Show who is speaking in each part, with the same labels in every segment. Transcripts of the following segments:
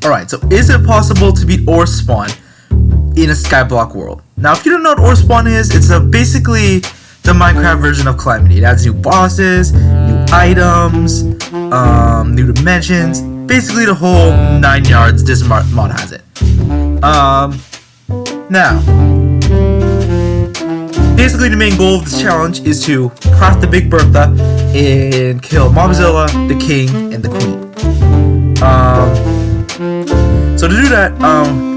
Speaker 1: Alright, so is it possible to beat Orespawn in a Skyblock world? Now, if you don't know what Orespawn is, it's basically the Minecraft version of Calamity. It adds new bosses, new items, new dimensions, basically the whole 9 yards. This mod has it. Now, basically the main goal of this challenge is to craft the Big Bertha and kill Magolor, the King, and the Queen. So to do that,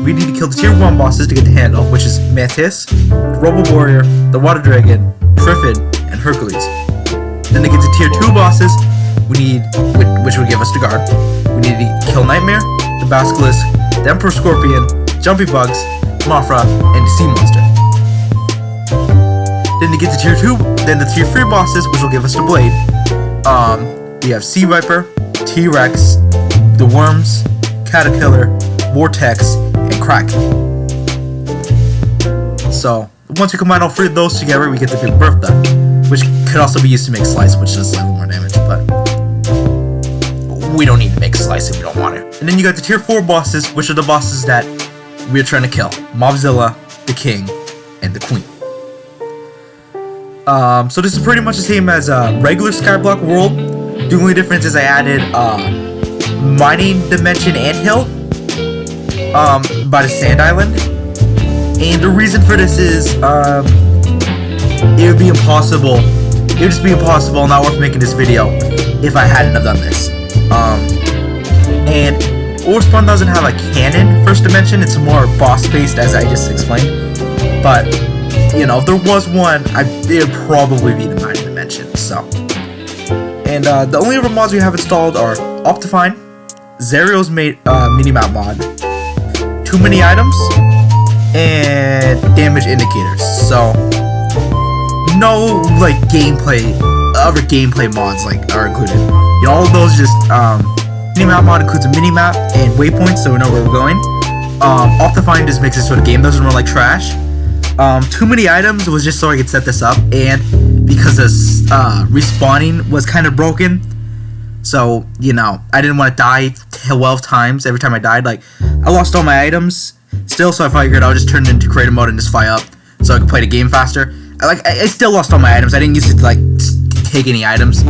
Speaker 1: we need to kill the tier 1 bosses to get the handle, which is Mantis, the Robo Warrior, the Water Dragon, Griffin, and Hercules. Then to get to tier 2 bosses, we need, which would give us the guard, we need to kill Nightmare, the Basilisk, the Emperor Scorpion, Jumpy Bugs, Mothra, and the Sea Monster. Then to get to tier 2, then the tier 3 bosses, which will give us the Blade. We have Sea Viper, T-Rex, the Worms, Caterpillar, Vortex, and Kraken. So, once we combine all 3 of those together, we get the Big Bertha, which could also be used to make Slice, which does slightly more damage, but we don't need to make Slice if we don't want to. And then you got the tier 4 bosses, which are the bosses that we're trying to kill. Magolor, the King, and the Queen. So this is pretty much the same as a regular Skyblock world. The only difference is I added mining dimension anthill by the sand island, and the reason for this is it would be impossible. It would just be impossible, not worth making this video if I hadn't have done this. And Orespawn doesn't have a cannon first dimension; it's more boss based, as I just explained. But you know, if there was one, it would probably be the mining dimension. So, and the only other mods we have installed are Optifine, Zerio's minimap mod, Too Many Items, and Damage Indicators. So no like other gameplay mods like are included. You know, all of those just minimap mod includes a minimap and waypoints, so we know where we're going. Optifine just makes it so the game doesn't run like trash. Too Many Items was just so I could set this up, and because this respawning was kind of broken. So, you know, I didn't want to die 12 times every time I died. Like, I lost all my items still, so I figured I would just turn it into creative mode and just fly up so I could play the game faster. I still lost all my items. I didn't use it to, like, take any items.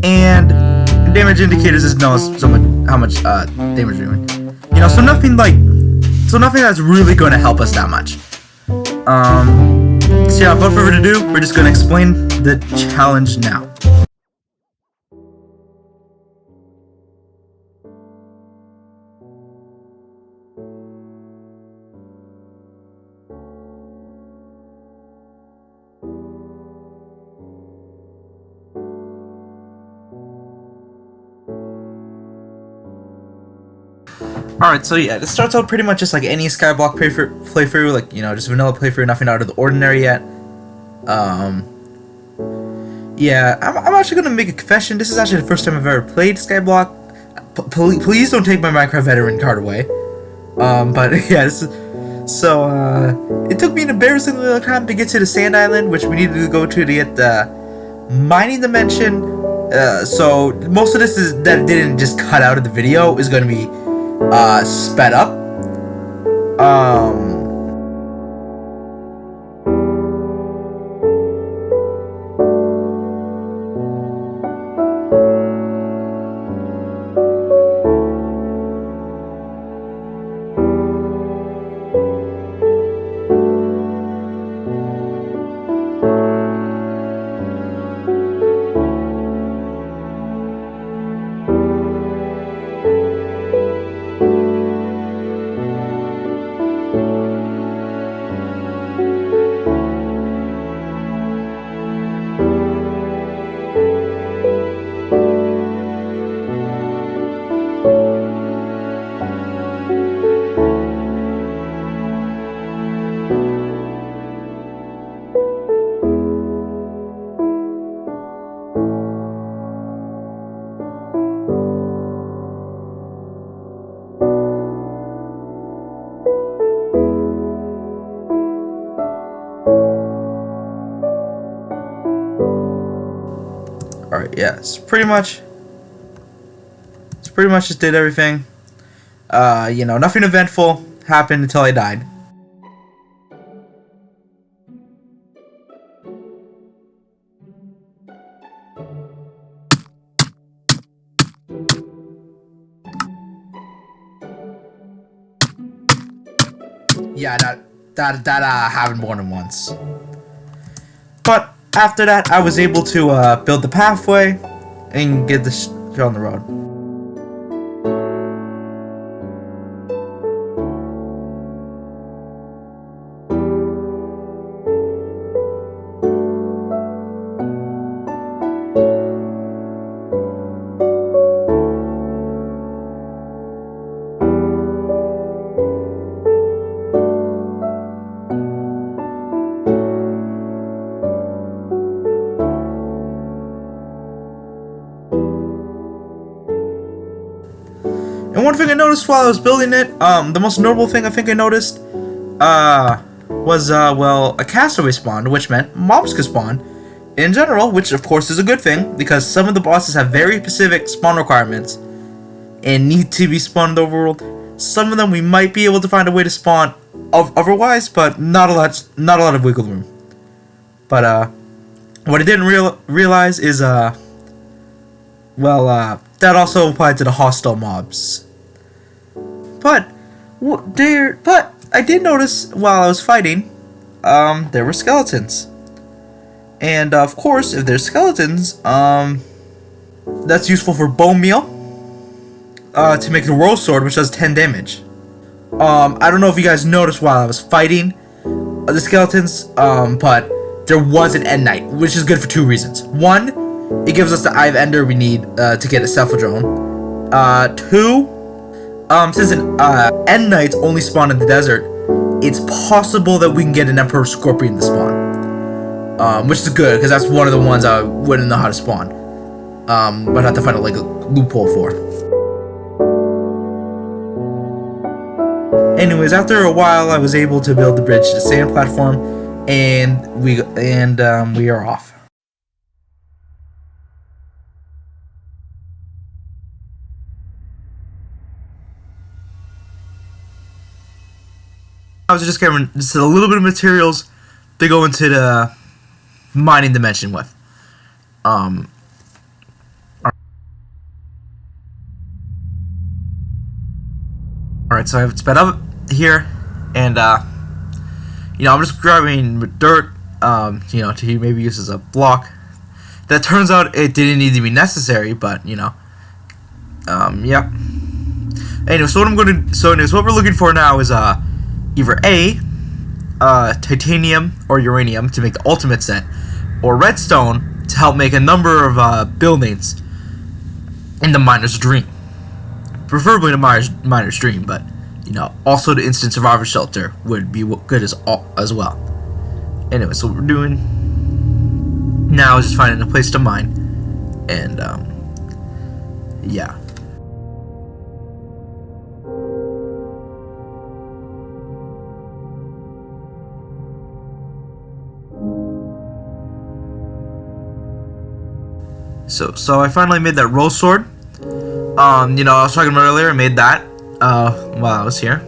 Speaker 1: And damage indicators just knows how much damage we're doing. You know, so nothing that's really going to help us that much. So yeah, without further ado, we're just going to explain the challenge now. Alright, so yeah, this starts out pretty much just like any Skyblock playthrough, like, you know, just vanilla playthrough, nothing out of the ordinary yet. Yeah, I'm actually gonna make a confession. This is actually the first time I've ever played Skyblock. Please don't take my Minecraft veteran card away. But yeah, it took me an embarrassingly long time to get to the sand island, which we needed to go to get the mining dimension. So most of this is that didn't just cut out of the video is gonna be sped up. Alright, yeah, it's pretty much pretty much just did everything. Nothing eventful happened until I died. Yeah, that happened more than once. But after that, I was able to build the pathway and get this on the road. And one thing I noticed while I was building it, the most notable thing I think I noticed, was, a castaway spawn, which meant mobs could spawn in general, which of course is a good thing, because some of the bosses have very specific spawn requirements and need to be spawned in the overworld. Some of them we might be able to find a way to spawn otherwise, but not a lot of wiggle room. But, what I didn't realize is, that also applied to the hostile mobs. But I did notice while I was fighting, there were skeletons. And of course, if there's skeletons, that's useful for bone meal, to make the world sword, which does 10 damage. I don't know if you guys noticed while I was fighting the skeletons, but there was an end knight, which is good for 2 reasons. One, it gives us the Eye of Ender we need to get a Cephalodrome. 2, since an end knights only spawn in the desert, it's possible that we can get an Emperor Scorpion to spawn. Which is good, because that's one of the ones I wouldn't know how to spawn. But I have to find a loophole for. Anyways, after a while, I was able to build the bridge to the sand platform, and we are off. I was just getting just a little bit of materials to go into the mining dimension with. Alright, so I have it sped up here, and I'm just grabbing dirt, to maybe use as a block. That turns out it didn't need to be necessary, but yeah. Anyway, so what we're looking for now is either A, titanium or uranium to make the ultimate set, or redstone to help make a number of buildings in the miner's dream. Preferably the miner's dream, but also the instant survivor shelter would be good as well. Anyway, so what we're doing now is just finding a place to mine, and yeah. So I finally made that rose sword. I was talking about earlier. I made that while I was here.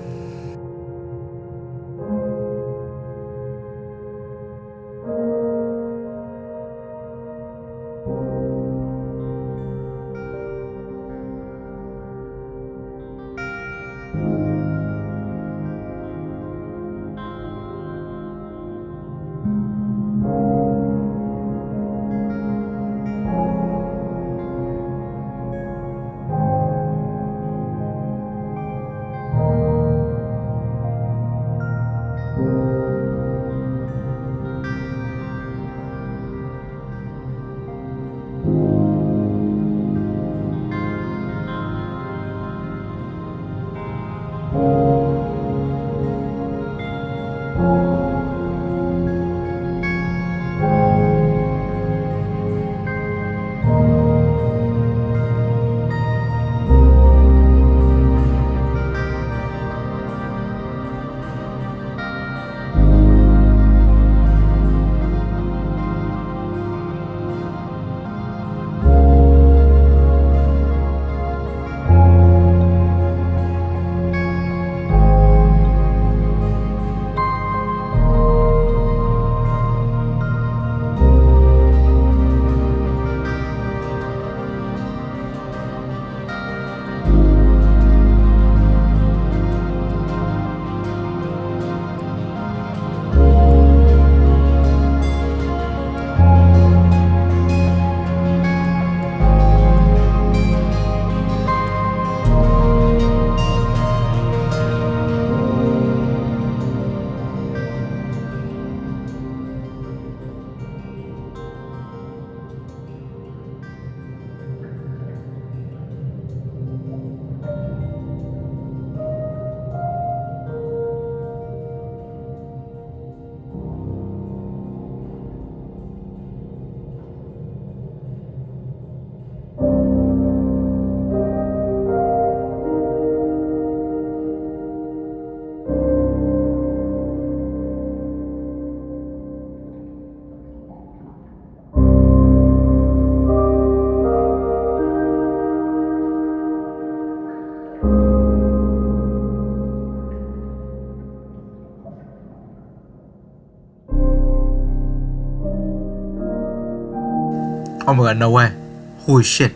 Speaker 1: Oh my god, no way. Holy shit.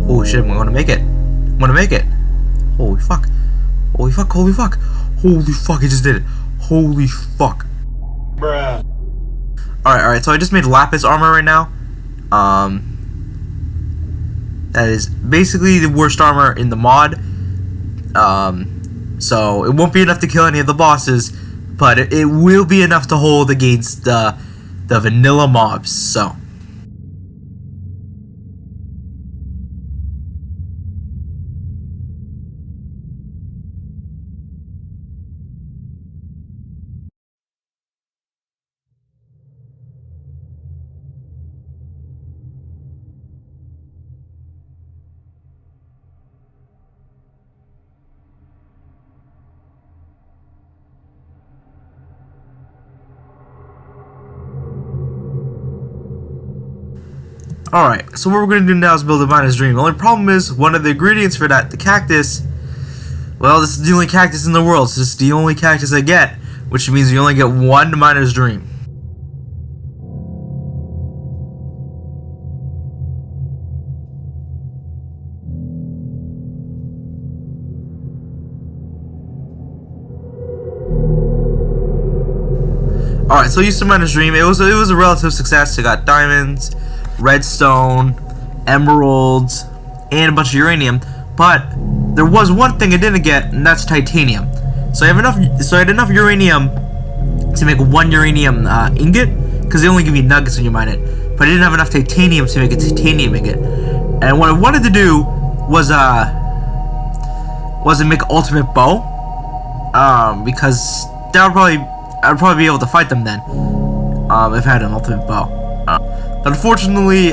Speaker 1: Holy shit, I'm gonna make it. I'm gonna make it. Holy fuck. Holy fuck, holy fuck. Holy fuck, I just did it. Holy fuck.
Speaker 2: Bruh.
Speaker 1: Alright, so I just made lapis armor right now. That is basically the worst armor in the mod. So it won't be enough to kill any of the bosses, but it will be enough to hold against the vanilla mobs, so. Alright, so what we're going to do now is build a miner's dream. The only problem is, one of the ingredients for that, the cactus, well, this is the only cactus in the world, so this is the only cactus I get, which means you only get one miner's dream. Alright, so I used the miner's dream. It was a relative success. I got diamonds, redstone, emeralds, and a bunch of uranium. But there was one thing I didn't get, and that's titanium. So I had enough uranium to make one uranium ingot, because they only give you nuggets when you mine it. But I didn't have enough titanium to make a titanium ingot. And what I wanted to do was to make an ultimate bow, because I'd probably be able to fight them then, if I had an ultimate bow. But unfortunately,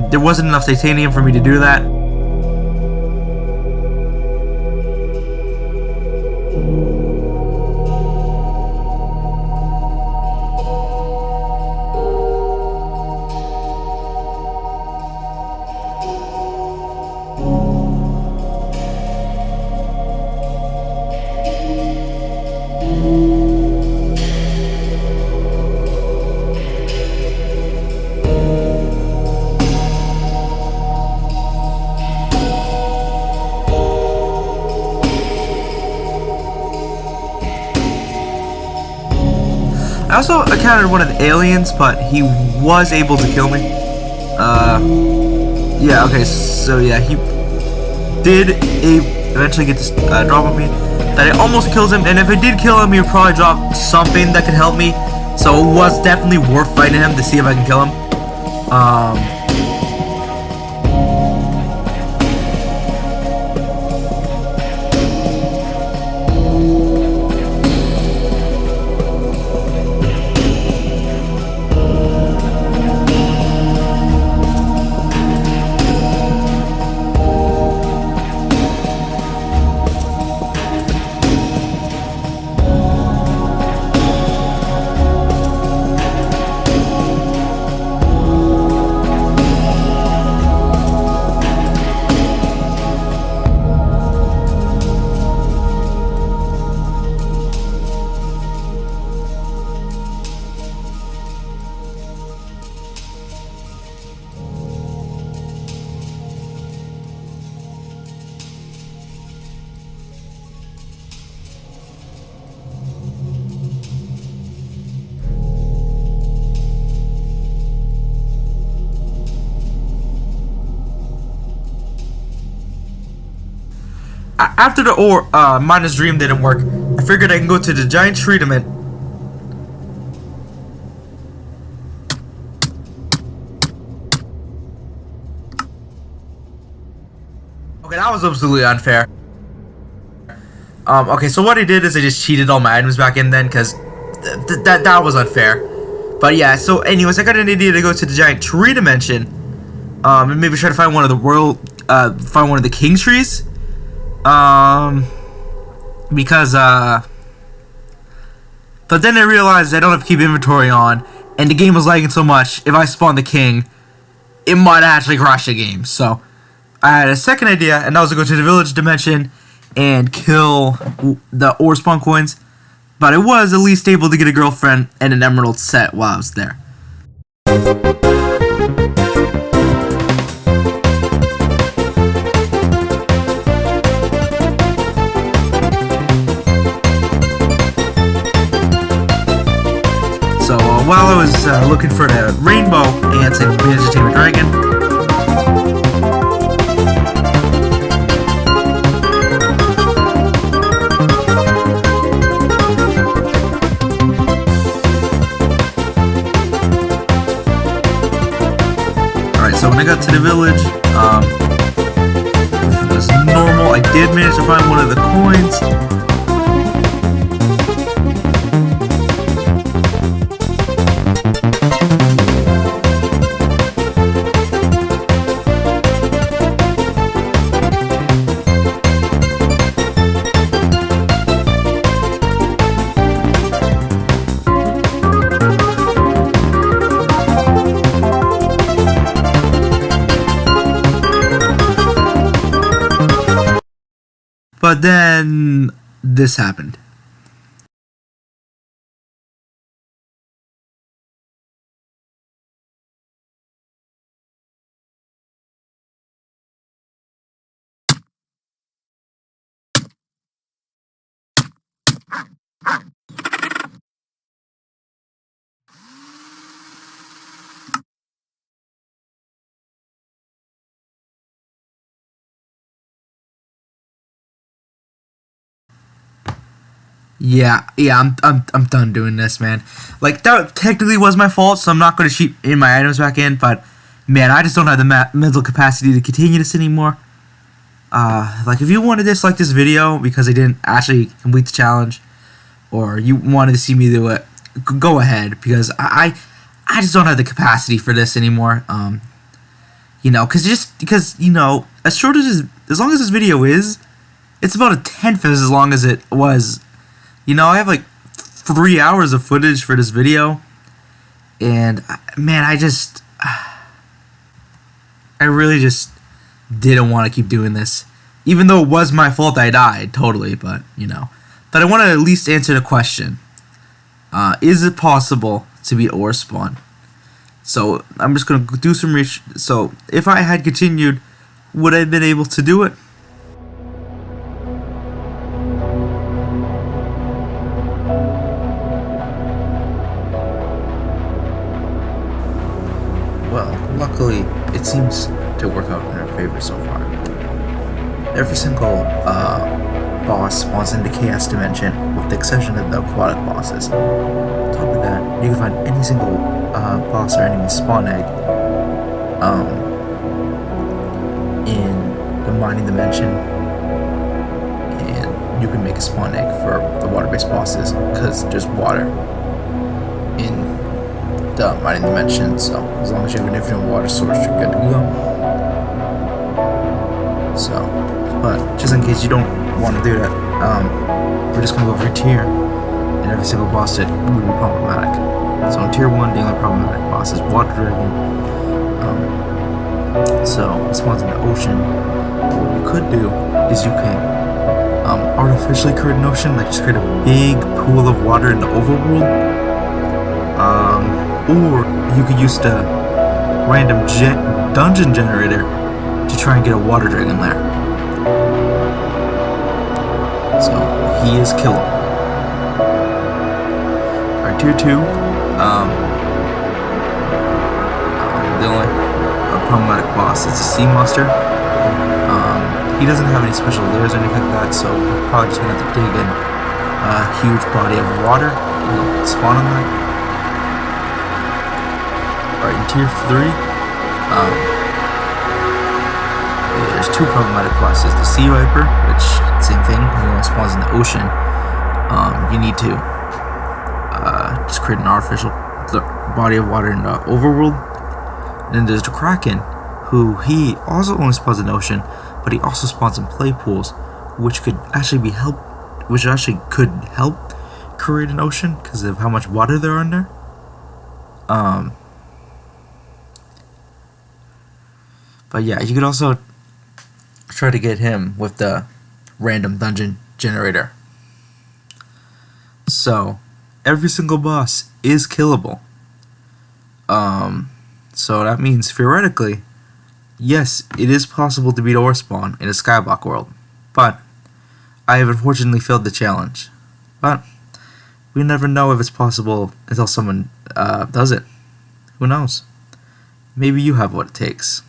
Speaker 1: there wasn't enough titanium for me to do that. I also encountered one of the aliens, but he was able to kill me. Yeah, okay, so yeah, he did eventually get this drop on me that I almost killed him, and if I did kill him, he would probably drop something that could help me, so it was definitely worth fighting him to see if I can kill him. After the miner's dream didn't work, I figured I can go to the giant treatment. Okay, that was absolutely unfair. Okay, so what I did is I just cheated all my items back in then, because that was unfair. But yeah, so anyways, I got an idea to go to the giant tree dimension, and maybe try to find one of the king's trees. Because, but then I realized I don't have to keep inventory on, and the game was lagging so much, if I spawn the king, it might actually crash the game. So, I had a second idea, and that was to go to the village dimension and kill the Orespawn coins, but I was at least able to get a girlfriend and an emerald set while I was there. was looking for the rainbow ants and managed to tame a dragon. Alright, so when I got to the village, it was normal. I did manage to find one of the coins. But then this happened. Yeah, I'm done doing this, man. Like, that technically was my fault, so I'm not going to cheat in my items back in, but, man, I just don't have the mental capacity to continue this anymore. Like, if you want to dislike this video because I didn't actually complete the challenge, or you wanted to see me do it, go ahead, because I just don't have the capacity for this anymore. You know, because, you know, as long as this video is, it's about a tenth as long as it was. You know, I have like 3 hours of footage for this video, and man, I really just didn't want to keep doing this, even though it was my fault I died, totally, but, you know. But I want to at least answer the question, is it possible to beat Orespawn? So, I'm just going to do some research. So, if I had continued, would I have been able to do it? Well, luckily, it seems to work out in our favor so far. Every single boss spawns in the Chaos Dimension, with the exception of the aquatic bosses. On top of that, you can find any single boss or enemy spawn egg in the Mining Dimension, and you can make a spawn egg for the water-based bosses, because there's water in the Mining Dimension, so as long as you have an infinite water source, you're good to go. So, but just in case you don't want to do that, we're just going to go over tier, and every single boss that would be problematic. So in tier 1, the only problematic boss is Water Dragon. So it spawns in the ocean. What you could do is you can artificially create an ocean, like just create a big pool of water in the overworld. Or you could use the random dungeon generator to try and get a water dragon there. So he is killable. Alright, tier 2. The only problematic boss is a sea monster. He doesn't have any special layers or anything like that, so we're probably just gonna have to dig in a huge body of water and he'll spawn on that. Alright, in tier 3, there's two problematic bosses. The Sea Viper, which, same thing, he only spawns in the ocean. You need to just create an artificial body of water in the overworld. And then there's the Kraken, who he also only spawns in the ocean, but he also spawns in play pools, which could actually could help create an ocean because of how much water there are in there. But yeah, you could also try to get him with the random dungeon generator. So every single boss is killable. So that means theoretically, yes, it is possible to beat Orespawn in a Skyblock world, but I have unfortunately failed the challenge. But we never know if it's possible until someone does it. Who knows? Maybe you have what it takes.